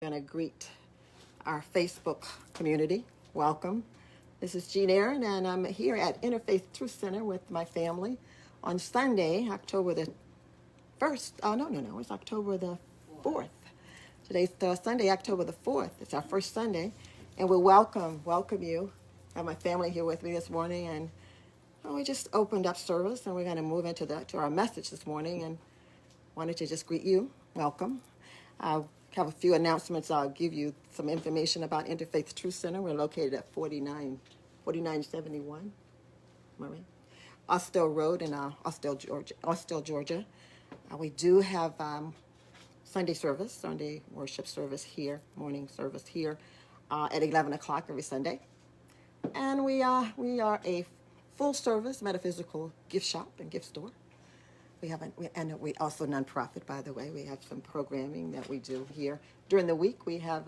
going to greet our Facebook community. Welcome. This is Jean Aaron, and I'm here at Interfaith Truth Center with my family on Sunday, October the 1st. No, it's October the 4th. Today's Sunday, October the 4th. It's our first Sunday, and we welcome you. I have my family here with me this morning, and we just opened up service, and we're going to move into to our message this morning, and wanted to just greet you. Welcome. I have a few announcements. I'll give you some information about Interfaith Truth Center. We're located at 4971, am I right? Austell Road in Austell, Georgia. We do have Sunday worship service here, morning service here at 11 o'clock every Sunday. And we are a full service metaphysical gift shop and gift store. We also nonprofit, by the way. We have some programming that we do here during the week. We have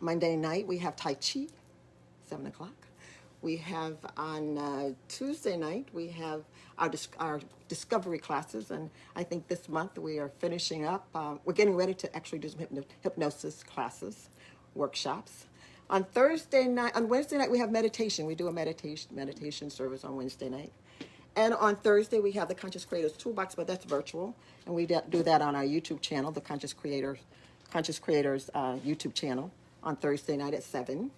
Monday night. We have Tai Chi, 7 o'clock. We have on Tuesday night. We have our discovery classes, and I think this month we are finishing up. We're getting ready to actually do some hypnosis classes, workshops. On Wednesday night we have meditation. We do a meditation service on Wednesday night. And on Thursday, we have the Conscious Creators Toolbox, but that's virtual. And we do that on our YouTube channel, the Conscious Creators YouTube channel, on Thursday night at 7.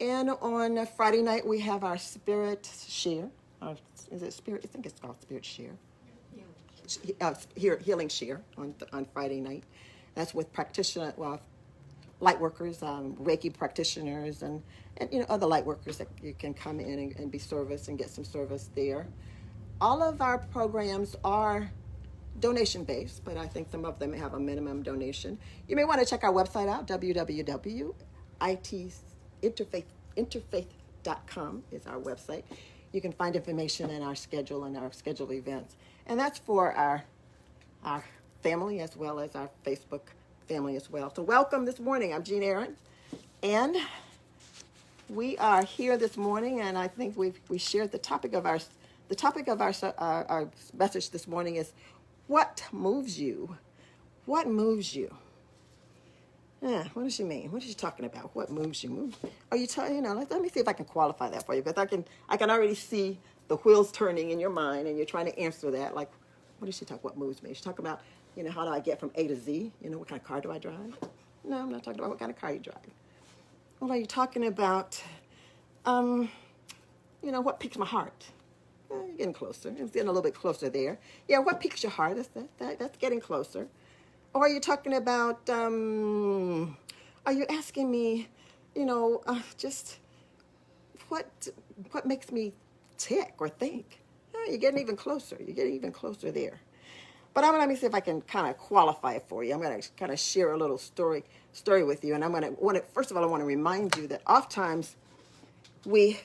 And on Friday night, we have our Spirit Share. Is it Spirit? I think it's called Spirit Share. Healing Share on Friday night. That's with light workers, Reiki practitioners, and other light workers that you can come in and be serviced and get some service there. All of our programs are donation-based, but I think some of them have a minimum donation. You may want to check our website out, www.interfaith.com is our website. You can find information in our schedule and our scheduled events. And that's for our family as well as our Facebook family as well. So welcome this morning. I'm Jean Aaron, and we are here this morning, and I think we shared the topic of our message this morning is what moves you? What moves you? What does she mean? What is she talking about? What moves you? Are you telling? Let me see if I can qualify that for you, because I can already see the wheels turning in your mind, and you're trying to answer that. Like, what does she talk? What moves me? She talk about, how do I get from A to Z? What kind of car do I drive? No, I'm not talking about what kind of car you drive. Well, are you talking about, what piques my heart? You're getting closer. It's getting a little bit closer there. Yeah, what piques your heart? That's getting closer. Or are you talking about, are you asking me, just what makes me tick or think? You're getting even closer. You're getting even closer there. But let me see if I can kind of qualify it for you. I'm going to kind of share a little story with you. And first of all, I want to remind you that oftentimes we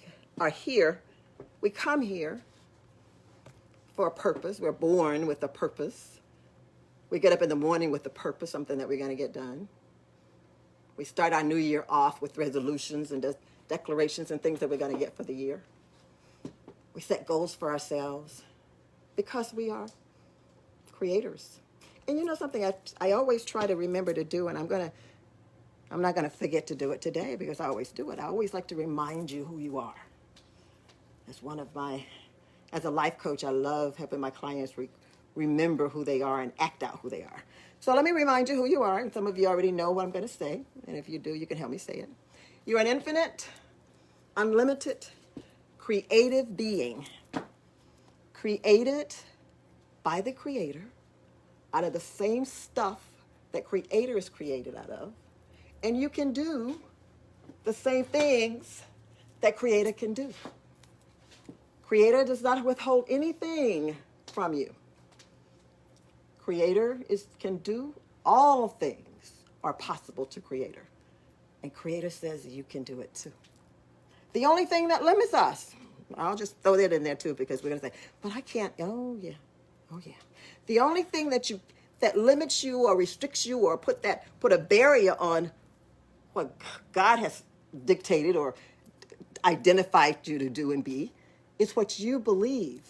come here for a purpose. We're born with a purpose. We get up in the morning with a purpose, something that we're going to get done. We start our new year off with resolutions and declarations and things that we're going to get for the year. We set goals for ourselves because we are creators. And something I always try to remember to do, and I'm not going to forget to do it today because I always do it. I always like to remind you who you are. As a life coach, I love helping my clients remember who they are and act out who they are. So let me remind you who you are, and some of you already know what I'm going to say, and if you do, you can help me say it. You're an infinite, unlimited, creative being, created by the Creator, out of the same stuff that Creator is created out of, and you can do the same things that Creator can do. Creator does not withhold anything from you. Creator can do all things are possible to Creator, and Creator says you can do it too. The only thing that limits us, I'll just throw that in there too, because we're going to say, but I can't. Oh yeah. The only thing that limits you or restricts you or put a barrier on what God has dictated or identified you to do and be is what you believe.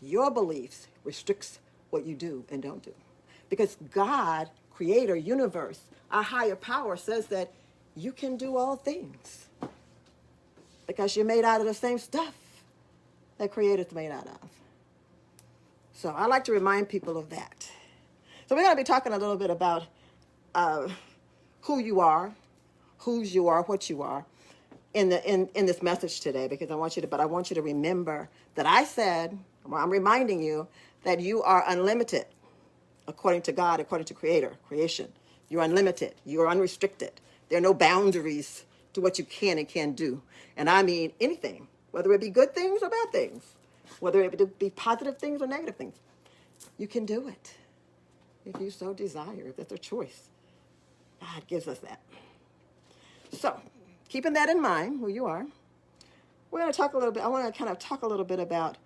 Your beliefs restricts what you do and don't do. Because God creator, universe, our higher power says that you can do all things because you're made out of the same stuff that creator's made out of. So I like to remind people of that. So we're going to be talking a little bit about who you are, whose you are, what you are in this message today, because I want you to remember that I said, I'm reminding you that you are unlimited according to God, according to creation. You're unlimited. You're unrestricted. There are no boundaries to what you can and can't do. And I mean anything, whether it be good things or bad things, whether it be positive things or negative things. You can do it if you so desire. That's a choice. God gives us that. So, keeping that in mind, who you are, we're going to talk a little bit. I want to kind of talk a little bit about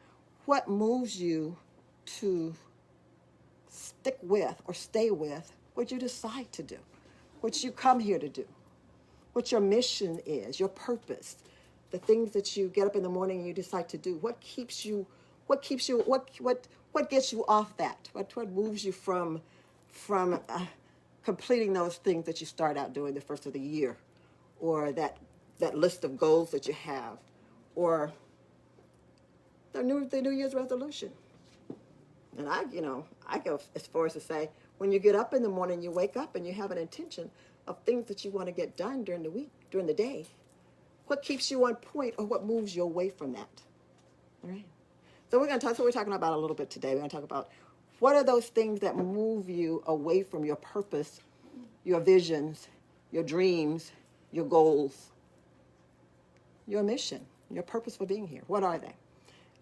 what moves you to stick with or stay with what you decide to do, what you come here to do, what your mission is, your purpose, the things that you get up in the morning and you decide to do. What gets you off that? What moves you from completing those things that you start out doing the first of the year, or that list of goals that you have, or the New Year's resolution. And I go as far as to say, when you get up in the morning, you wake up and you have an intention of things that you want to get done during the week, during the day. What keeps you on point, or what moves you away from that? All right. So we're talking about a little bit today. We're going to talk about what are those things that move you away from your purpose, your visions, your dreams, your goals, your mission, your purpose for being here. What are they?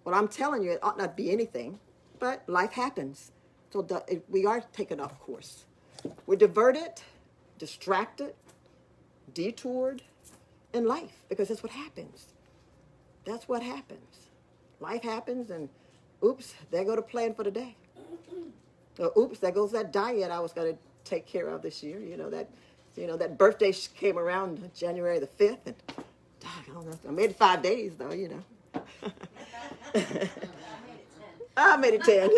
Well, I'm telling you, it ought not be anything, but life happens. So we are taken off course. We're diverted, distracted, detoured in life, because that's what happens. That's what happens. Life happens, and oops, there go the plan for the day. Or oops, there goes that diet I was going to take care of this year. That birthday came around January the 5th, and I don't know. I made it 5 days though, I made it 10.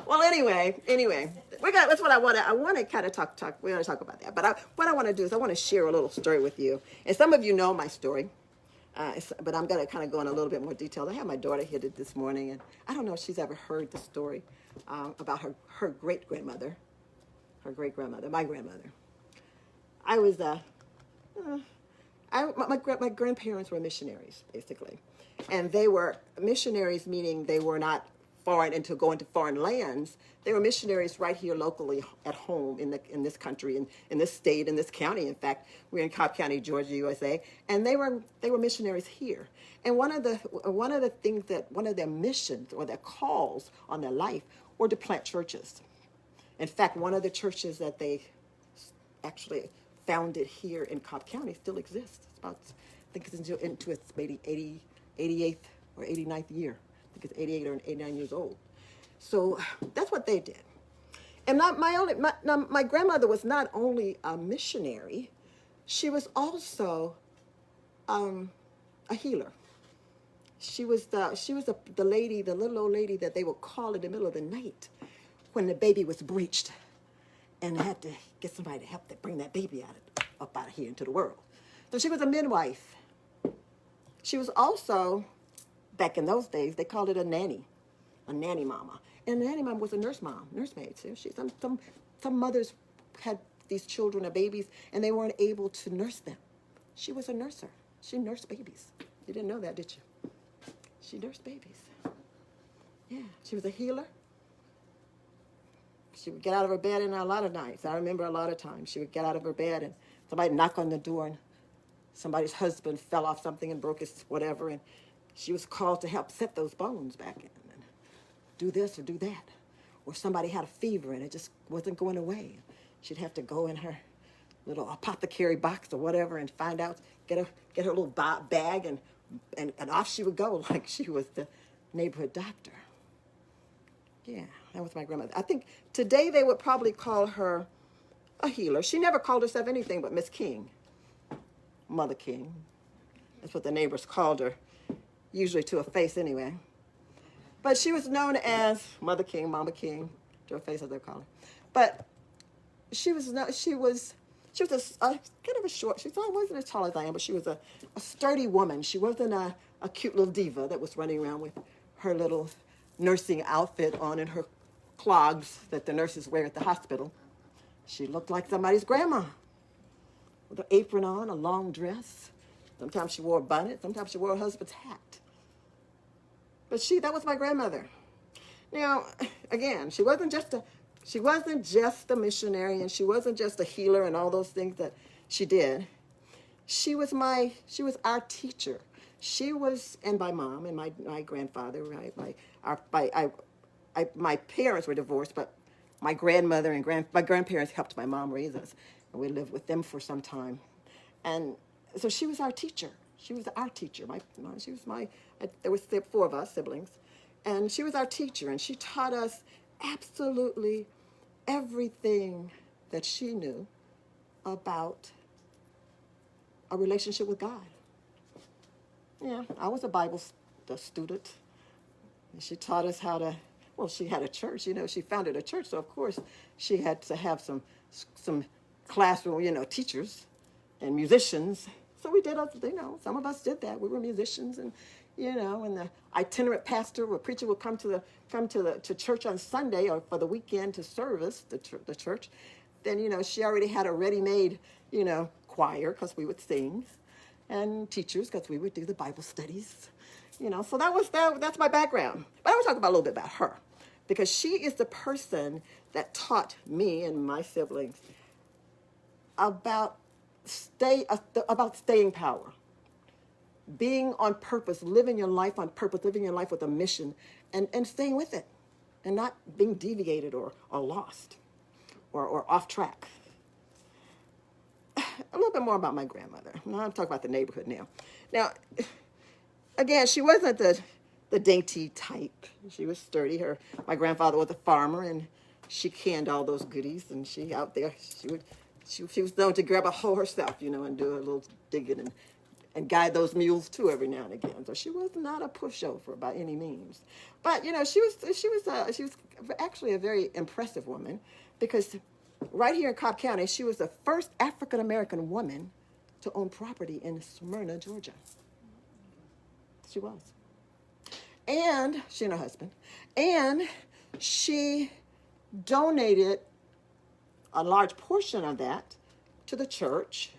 Well, anyway, that's what I want to kind of talk. We're going to talk about that. But what I want to do is I want to share a little story with you. And some of you know my story, but I'm going to kind of go in a little bit more detail. I had my daughter here this morning, and I don't know if she's ever heard the story about her great-grandmother, my grandmother. My grandparents were missionaries, basically. And they were missionaries, meaning they were not going to foreign lands. They were missionaries right here locally at home in this country, in this state, in this county. In fact, we're in Cobb County, Georgia, USA, and they were missionaries here. And one of their missions or their calls on their life were to plant churches. In fact, one of the churches that they actually founded here in Cobb County still exists. It's about, I think it's into its maybe 88th or 89th year. I think it's 88 or 89 years old. So that's what they did. And my grandmother was not only a missionary, she was also a healer. She was the lady, the little old lady that they would call in the middle of the night when the baby was breached, and they had to get somebody to help bring that baby up out of here into the world. So she was a midwife. She was also, back in those days, they called it a nanny mama. And a nanny mama was a nursemaid. So some mothers had these children or babies, and they weren't able to nurse them. She was a nurser. She nursed babies. You didn't know that, did you? She nursed babies. Yeah, she was a healer. She would get out of her bed in a lot of nights. I remember a lot of times she would get out of her bed and somebody knock on the door, and somebody's husband fell off something and broke his whatever, and she was called to help set those bones back in and do this or do that. Or somebody had a fever and it just wasn't going away. She'd have to go in her little apothecary box or whatever and find out, get her little bag, and off she would go like she was the neighborhood doctor. Yeah, that was my grandmother. I think today they would probably call her a healer. She never called herself anything but Miss King, Mother King. That's what the neighbors called her, usually to her face anyway. But she was known as Mother King, Mama King, to her face as they call her. But she was not, she was a kind of a short, she wasn't as tall as I am, but she was a sturdy woman. She wasn't a cute little diva that was running around with her little nursing outfit on and her clogs that the nurses wear at the hospital. She looked like somebody's grandma with an apron on, a long dress. Sometimes she wore a bonnet, sometimes she wore her husband's hat. But that was my grandmother. Now, again, she wasn't just a missionary, and she wasn't just a healer and all those things that she did. She was our teacher. She was, and my mom and my grandfather, right? My parents were divorced, but my grandmother and my grandparents helped my mom raise us, and we lived with them for some time. And so she was our teacher. She was our teacher. There were 4 of us siblings, and she was our teacher, and she taught us absolutely everything that she knew about a relationship with God. Yeah, I was a Bible student. And she taught us how to, well, she had a church, she founded a church, so of course she had to have some classroom, teachers and musicians. So we did, some of us did that. We were musicians, and the itinerant pastor or preacher would come to church on Sunday or for the weekend to service the church. Then she already had a ready-made choir, because we would sing, and teachers, because we would do the Bible studies. So that's my background. But I want to talk about a little bit about her, because she is the person that taught me and my siblings about staying power, being on purpose, living your life on purpose, living your life with a mission, and staying with it, and not being deviated or lost or off track. A little bit more about my grandmother. Now I'm talking about the neighborhood now. Now, again, she wasn't the dainty type. She was sturdy. My grandfather was a farmer, and she canned all those goodies, and she out there, she was known to grab a hoe herself, and do a little digging and guide those mules too every now and again. So she was not a pushover by any means. But she was actually a very impressive woman, because right here in Cobb County, she was the first African American woman to own property in Smyrna, Georgia. She was. And she and her husband. And she donated a large portion of that to the church.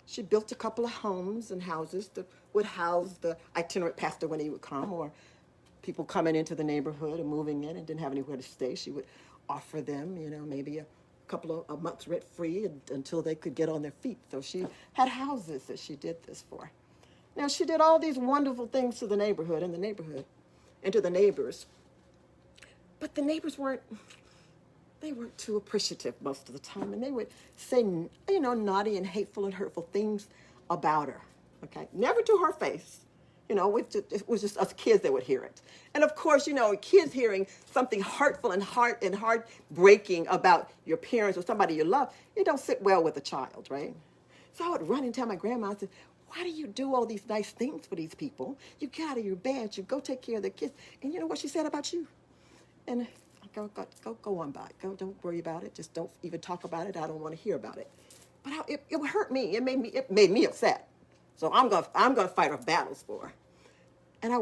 She built a couple of homes and houses that would house the itinerant pastor when he would come, or people coming into the neighborhood and moving in and didn't have anywhere to stay. She would offer them, maybe a couple of months rent free until they could get on their feet. So she had houses that she did this for. Now, she did all these wonderful things to the neighborhood and to the neighbors. But the neighbors weren't too appreciative most of the time, and they would say, naughty and hateful and hurtful things about her. Okay, never to her face. It was just us kids that would hear it. And of course, kids hearing something hurtful and heartbreaking about your parents or somebody you love, it don't sit well with a child, right? So I would run and tell my grandma, I said, why do you do all these nice things for these people? You get out of your bed, you go take care of the kids, and you know what she said about you? And go on by it. Don't worry about it. Just don't even talk about it. I don't want to hear about it. But it would hurt me. It made me upset. So I'm gonna fight her battles for her. And I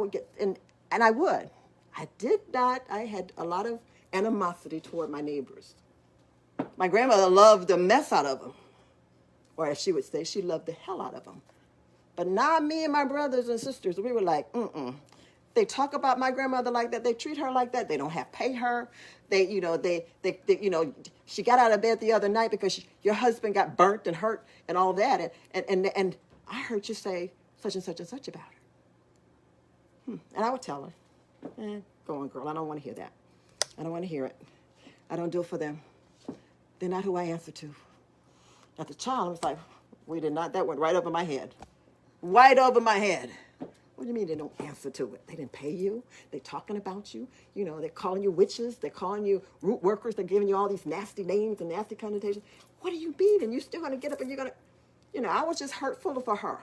would I did not. I had a lot of animosity toward my neighbors. My grandmother loved the mess out of them, or as she would say, she loved the hell out of them. But not me and my brothers and sisters. We were like, They talk about my grandmother like that. They treat her like that. They don't have pay her. She got out of bed the other night because your husband got burnt and hurt and all that. And I heard you say such and such and such about her. And I would tell her, go on, girl. I don't want to hear that. I don't want to hear it. I don't do it for them. They're not who I answer to. As a child, I was like, that went right over my head. Right over my head. What do you mean they don't answer to it? They didn't pay you. They're talking about you. They're calling you witches. They're calling you root workers. They're giving you all these nasty names and nasty connotations. What do you mean? And you're still going to get up and you're going to, I was just hurtful for her.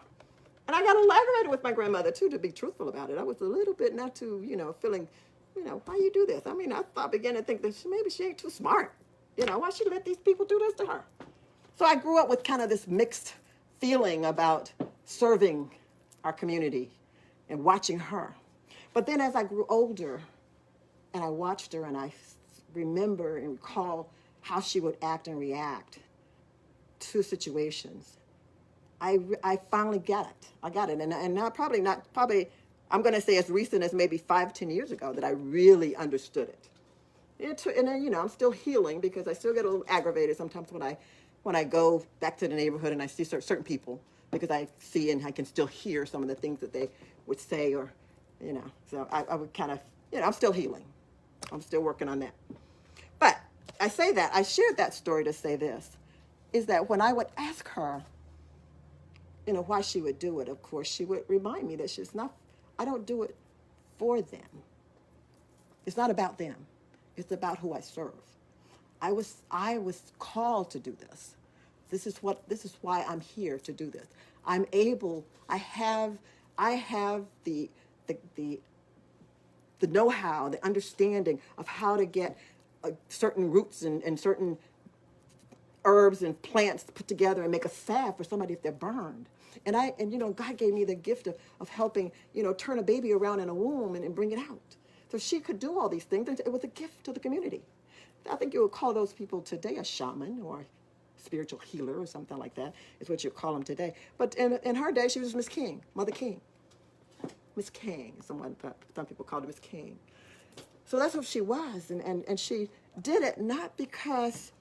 And I got elaborated with my grandmother, too, to be truthful about it. I was a little bit not too, feeling, why you do this? I mean, I began to think that maybe she ain't too smart. Why she let these people do this to her? So I grew up with kind of this mixed feeling about serving our community and watching her. But then as I grew older and I watched her and I remember and recall how she would act and react to situations, I finally got it. I got it. And not probably, I'm going to say as recent as maybe 5-10 years ago that I really understood it. And then, I'm still healing because I still get a little aggravated sometimes when I go back to the neighborhood and I see certain people, because I see and I can still hear some of the things that they would say, or, so I would kind of, I'm still healing. I'm still working on that. But I say that, I shared that story to say this, is that when I would ask her, why she would do it, of course, she would remind me that I don't do it for them. It's not about them. It's about who I serve. I was called to do this. This is why I'm here to do this. I have the know-how, the understanding of how to get certain roots and certain herbs and plants put together and make a salve for somebody if they're burned. And God gave me the gift of helping, turn a baby around in a womb and bring it out. So she could do all these things, and it was a gift to the community. I think you would call those people today a shaman or spiritual healer or something like that, is what you call them today. But in her day, she was Miss King, Mother King. Miss King, some people called her Miss King. So that's what she was, and she did it not because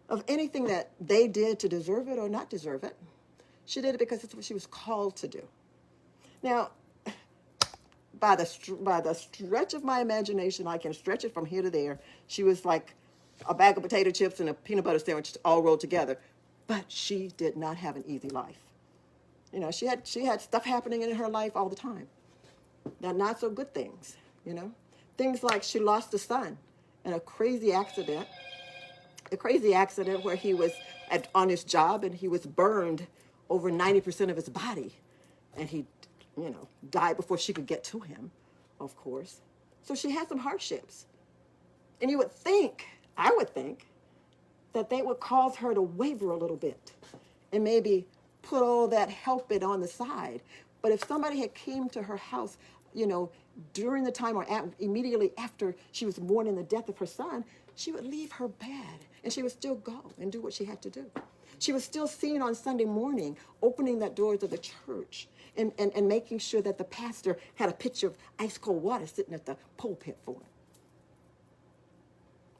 of anything that they did to deserve it or not deserve it. She did it because it's what she was called to do. Now, by the stretch of my imagination, I can stretch it from here to there. She was like a bag of potato chips and a peanut butter sandwich all rolled together. But she did not have an easy life. She had stuff happening in her life all the time. Now, not so good things, Things like she lost a son in a crazy accident where he was on his job and he was burned over 90% of his body. And he, died before she could get to him, of course. So she had some hardships. And I would think, that they would cause her to waver a little bit and maybe put all that help it on the side. But if somebody had came to her house, during the time or immediately after she was mourning the death of her son, she would leave her bed and she would still go and do what she had to do. She was still seen on Sunday morning, opening that doors of the church and making sure that the pastor had a pitcher of ice cold water sitting at the pulpit for her.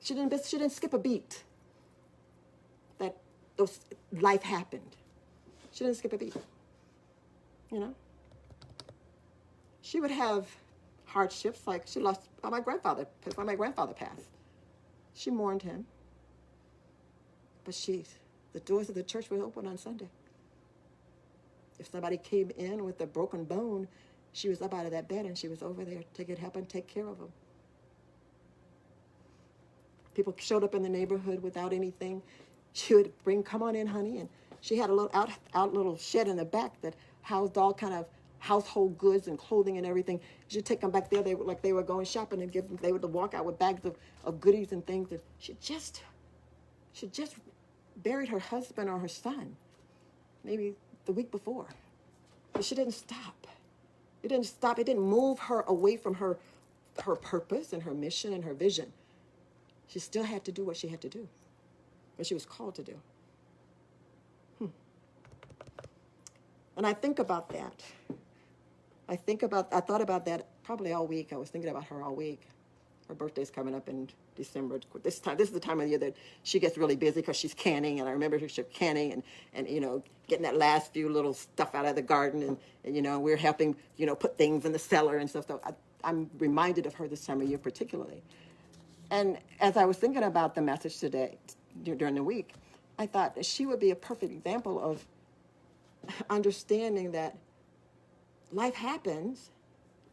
She didn't skip a beat. Life happened. She didn't skip a beat. She would have hardships, like she lost my grandfather passed. She mourned him. But the doors of the church were open on Sunday. If somebody came in with a broken bone, she was up out of that bed and she was over there to help and take care of them. People showed up in the neighborhood without anything. She would come on in, honey, and she had a little little shed in the back that housed all kind of household goods and clothing and everything. She'd take them back there. They were going shopping and they would walk out with bags of goodies and things. And she just buried her husband or her son, maybe the week before. But she didn't stop. It didn't stop. It didn't move her away from her purpose and her mission and her vision. She still had to do what she had to do, what she was called to do. And I think about that. I thought about that probably all week. I was thinking about her all week. Her birthday's coming up in December. This is the time of the year that she gets really busy because she's canning. And I remember her canning and getting that last few little stuff out of the garden. And we're helping, put things in the cellar and stuff. So I'm reminded of her this time of year particularly. And as I was thinking about the message today, during the week, I thought that she would be a perfect example of understanding that life happens,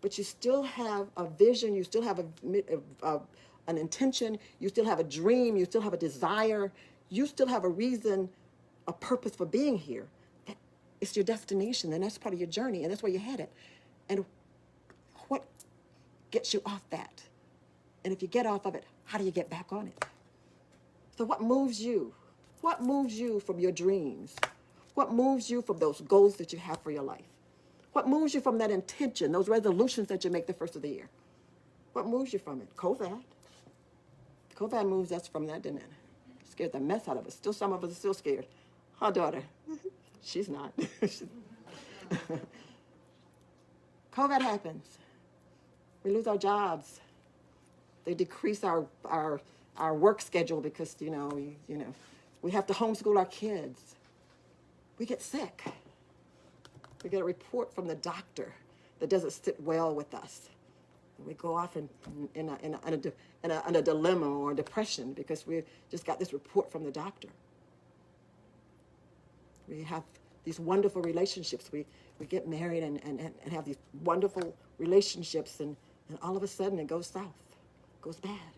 but you still have a vision, you still have an intention, you still have a dream, you still have a desire, you still have a reason, a purpose for being here. It's your destination, and that's part of your journey, and that's where you're headed. And what gets you off that? And if you get off of it, how do you get back on it? So what moves you? What moves you from your dreams? What moves you from those goals that you have for your life? What moves you from that intention, those resolutions that you make the first of the year? What moves you from it? COVID. COVID moves us from that, didn't it? Scared the mess out of us. Still, some of us are still scared. Our daughter, she's not. COVID happens. We lose our jobs. They decrease our work schedule because, we have to homeschool our kids. We get sick. We get a report from the doctor that doesn't sit well with us. We go off in a dilemma or a depression because we just got this report from the doctor. We have these wonderful relationships. We get married and have these wonderful relationships, and all of a sudden it goes south, goes bad,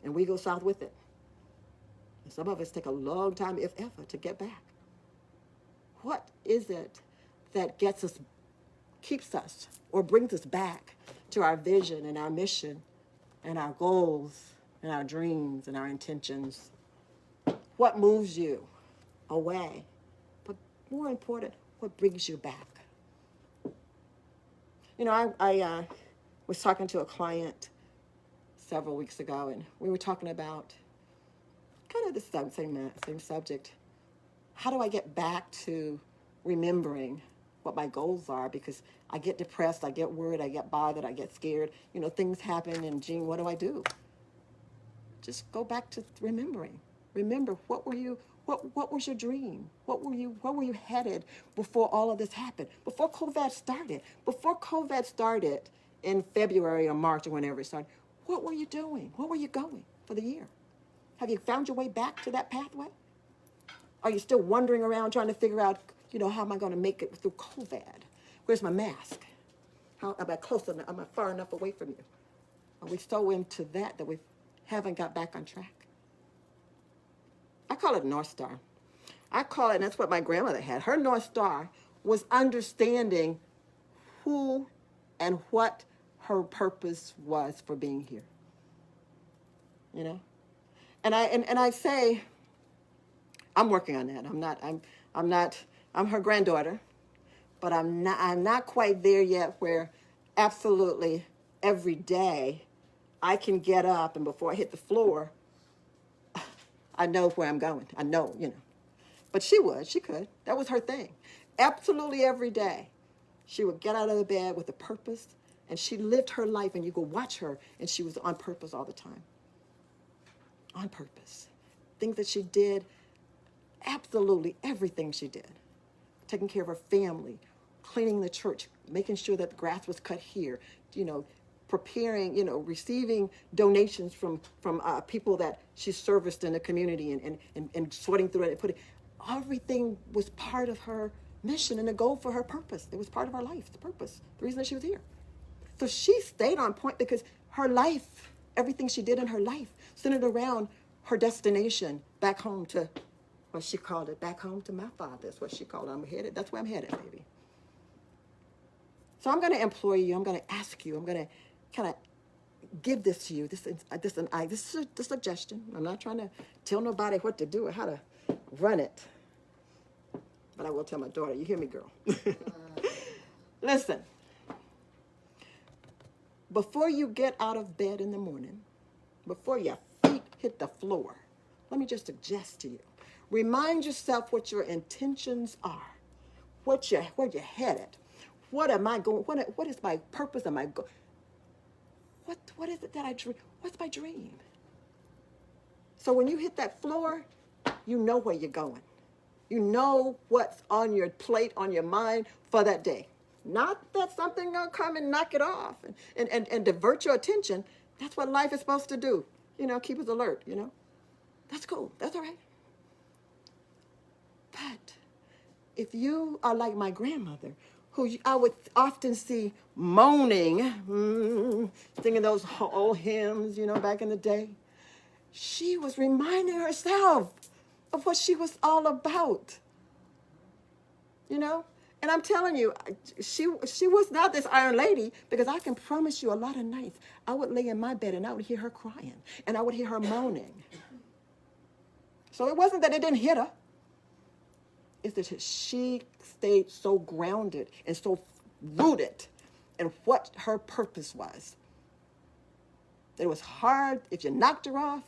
and we go south with it. And some of us take a long time, if ever, to get back. What is it that keeps us, or brings us back to our vision and our mission and our goals and our dreams and our intentions? What moves you away? But more important, what brings you back? I was talking to a client several weeks ago, and we were talking about kind of the same subject. How do I get back to remembering what my goals are? Because I get depressed, I get worried, I get bothered, I get scared. Things happen, and Jean, what do? Just go back to remembering. Remember, what was your dream? Where were you headed before all of this happened? Before COVID started? Before COVID started in February or March or whenever it started, what were you doing? Where were you going for the year? Have you found your way back to that pathway? Are you still wandering around trying to figure out, how am I going to make it through COVID? Where's my mask? How am I close enough? Am I far enough away from you? Are we so into that we haven't got back on track? I call it North Star. And that's what my grandmother had. Her North Star was understanding who and what her purpose was for being here. And I say, I'm working on that. I'm her granddaughter, but I'm not quite there yet where absolutely every day I can get up and before I hit the floor, I know where I'm going. I know. But she could. That was her thing. Absolutely every day, she would get out of the bed with a purpose, and she lived her life, and you could watch her, and she was on purpose all the time. On purpose. Things that she did, absolutely everything she did. Taking care of her family, cleaning the church, making sure that the grass was cut here, preparing, receiving donations from people that she serviced in the community and sorting through it and putting, everything was part of her mission and a goal for her purpose. It was part of her life, the purpose, the reason that she was here. So she stayed on point because her life, everything she did in her life centered around her destination back home to, what she called it, back home to my father. That's what she called it. That's where I'm headed, baby. So I'm going to employ you. I'm going to ask you. I'm going to kind of give this to you. This is a suggestion. I'm not trying to tell nobody what to do or how to run it. But I will tell my daughter. You hear me, girl? Listen. Before you get out of bed in the morning, before your feet hit the floor, let me just suggest to you, remind yourself what your intentions are, where you're headed. What am I going? What is my purpose? Am I go? What is it that I dream? What's my dream? So when you hit that floor, you know where you're going. You know what's on your plate, on your mind for that day. Not that something gonna come and knock it off and divert your attention. That's what life is supposed to do. Keep us alert, That's cool. That's all right. But if you are like my grandmother, who I would often see moaning, singing those old hymns, back in the day, she was reminding herself of what she was all about, And I'm telling you, she was not this Iron Lady, because I can promise you a lot of nights I would lay in my bed and I would hear her crying and I would hear her moaning. So it wasn't that it didn't hit her. It's that she stayed so grounded and so rooted in what her purpose was. That it was hard. If you knocked her off,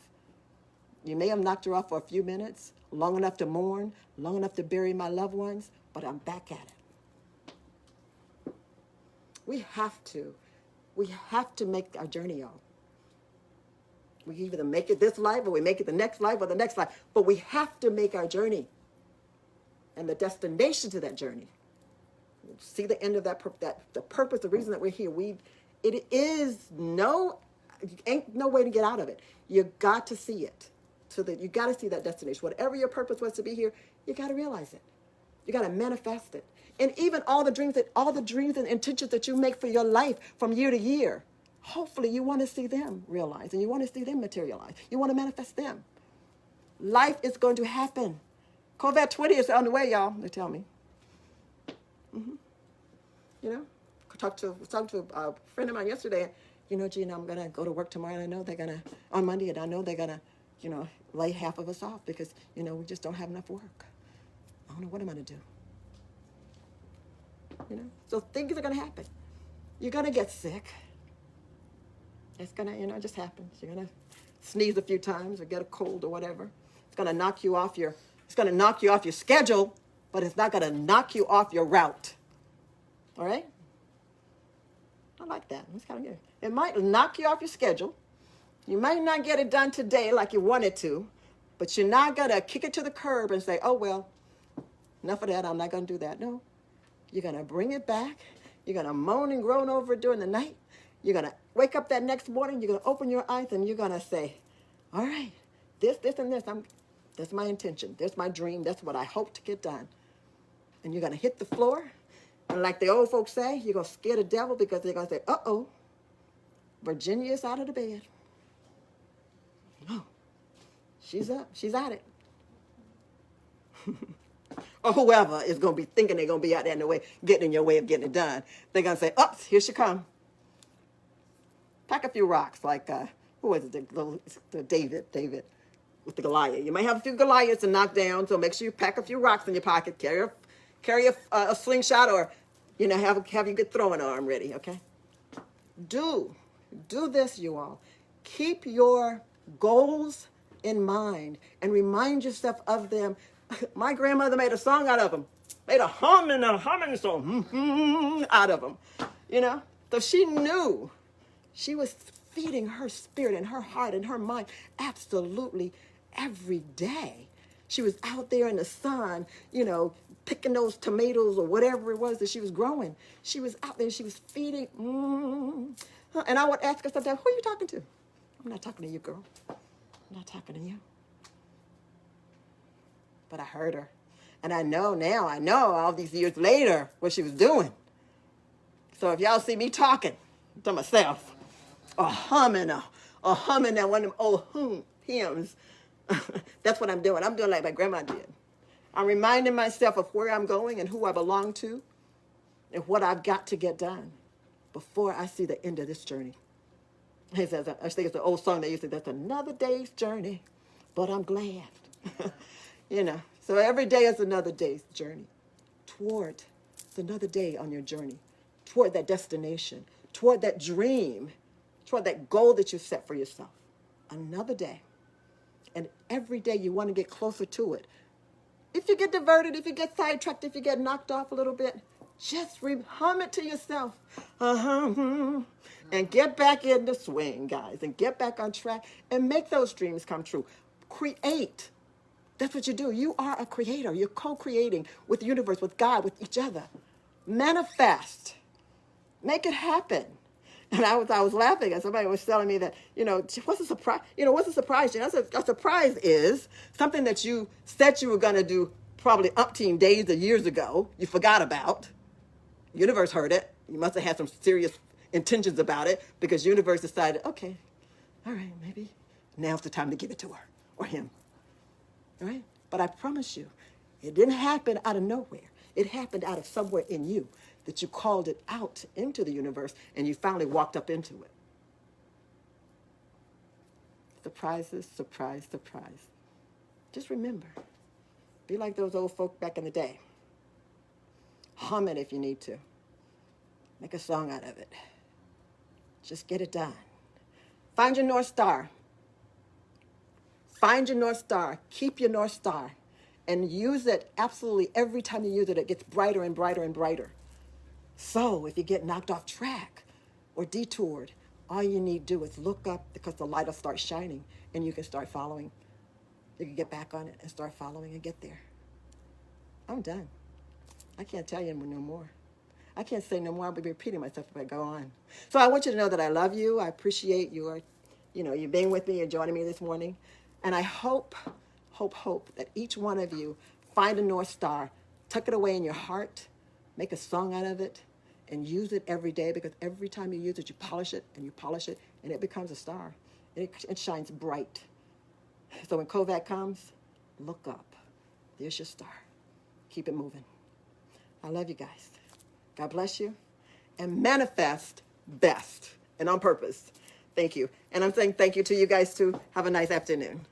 you may have knocked her off for a few minutes, long enough to mourn, long enough to bury my loved ones, but I'm back at it. We have to make our journey out. We either make it this life or we make it the next life or the next life, but we have to make our journey. And the destination to that journey, see the end of that the purpose, the reason that we're here. It is ain't no way to get out of it. You got to see it, so that you got to see that destination. Whatever your purpose was to be here, you got to realize it. You got to manifest it. And even all the dreams and intentions that you make for your life from year to year, hopefully you want to see them realized and you want to see them materialize. You want to manifest them. Life is going to happen. Corvette 20 is on the way, y'all. They tell me. You know, I was talking to a friend of mine yesterday. You know, Gina, I'm going to go to work tomorrow, and I know they're going to, on Monday, and I know they're going to, you know, lay half of us off because, you know, we just don't have enough work. I don't know what I'm going to do. You know, so things are going to happen. You're going to get sick. It's going to, you know, it just happens. You're going to sneeze a few times or get a cold or whatever. It's going to knock you off your schedule, but it's not going to knock you off your route. All right? I like that. It's kind of good. It might knock you off your schedule. You might not get it done today like you wanted to, but you're not going to kick it to the curb and say, oh, well, enough of that. I'm not going to do that. No. You're going to bring it back. You're going to moan and groan over it during the night. You're going to wake up that next morning. You're going to open your eyes and you're going to say, all right, this, and this. That's my intention. That's my dream. That's what I hope to get done. And you're going to hit the floor. And like the old folks say, you're going to scare the devil because they're going to say, uh-oh, Virginia is out of the bed. Oh, she's up. She's at it. Or whoever is going to be thinking they're going to be out there in the way, getting in your way of getting it done. They're going to say, oh, here she comes. Pack a few rocks like, who was it, the David with the Goliath. You might have a few Goliaths to knock down, so make sure you pack a few rocks in your pocket, carry a slingshot, or, you know, have your good throwing arm ready, okay? Do this, you all. Keep your goals in mind and remind yourself of them. My grandmother made a song out of them. Made a humming song out of them, you know? So she knew she was feeding her spirit and her heart and her mind absolutely every day. She was out there in the sun, you know, picking those tomatoes or whatever it was that she was growing. She was out there, she was feeding. And I would ask her sometimes, who are you talking to? I'm not talking to you, girl. I'm not talking to you. But I heard her. And I know all these years later what she was doing. So if y'all see me talking to myself, or humming that one of them old hymns, that's what I'm doing. I'm doing like my grandma did. I'm reminding myself of where I'm going and who I belong to and what I've got to get done before I see the end of this journey. I think it's an old song they used to say, that's another day's journey, but I'm glad. You know, so every day is another day's journey it's another day on your journey toward that destination, toward that dream, toward that goal that you set for yourself. Another day. And every day you want to get closer to it. If you get diverted, if you get sidetracked, if you get knocked off a little bit, just hum it to yourself. And get back in the swing, guys, and get back on track and make those dreams come true. Create. That's what you do. You are a creator. You're co-creating with the universe, with God, with each other. Manifest. Make it happen. And I was laughing, and somebody was telling me that, you know, what's a surprise? You know, what's a surprise? You know, a surprise is something that you said you were going to do probably umpteen days or years ago. You forgot about. The universe heard it. You must have had some serious intentions about it because the universe decided, okay, all right, maybe now's the time to give it to her or him. All right? But I promise you, it didn't happen out of nowhere. It happened out of somewhere in you that you called it out into the universe and you finally walked up into it. Surprises, surprise, surprise. Just remember, be like those old folk back in the day. Hum it if you need to. Make a song out of it. Just get it done. Find your North Star. Find your North Star. Keep your North Star. And use it absolutely every time you use it. It gets brighter and brighter and brighter. So if you get knocked off track or detoured, all you need to do is look up because the light will start shining and you can start following. You can get back on it and start following and get there. I'm done. I can't tell you no more. I can't say no more. I'll be repeating myself if I go on. So I want you to know that I love you. I appreciate you being with me and joining me this morning. And I hope that each one of you find a North Star, tuck it away in your heart, make a song out of it, and use it every day, because every time you use it, you polish it, and it becomes a star. It shines bright. So when COVID comes, look up. There's your star. Keep it moving. I love you guys. God bless you. And manifest best and on purpose. Thank you. And I'm saying thank you to you guys too. Have a nice afternoon.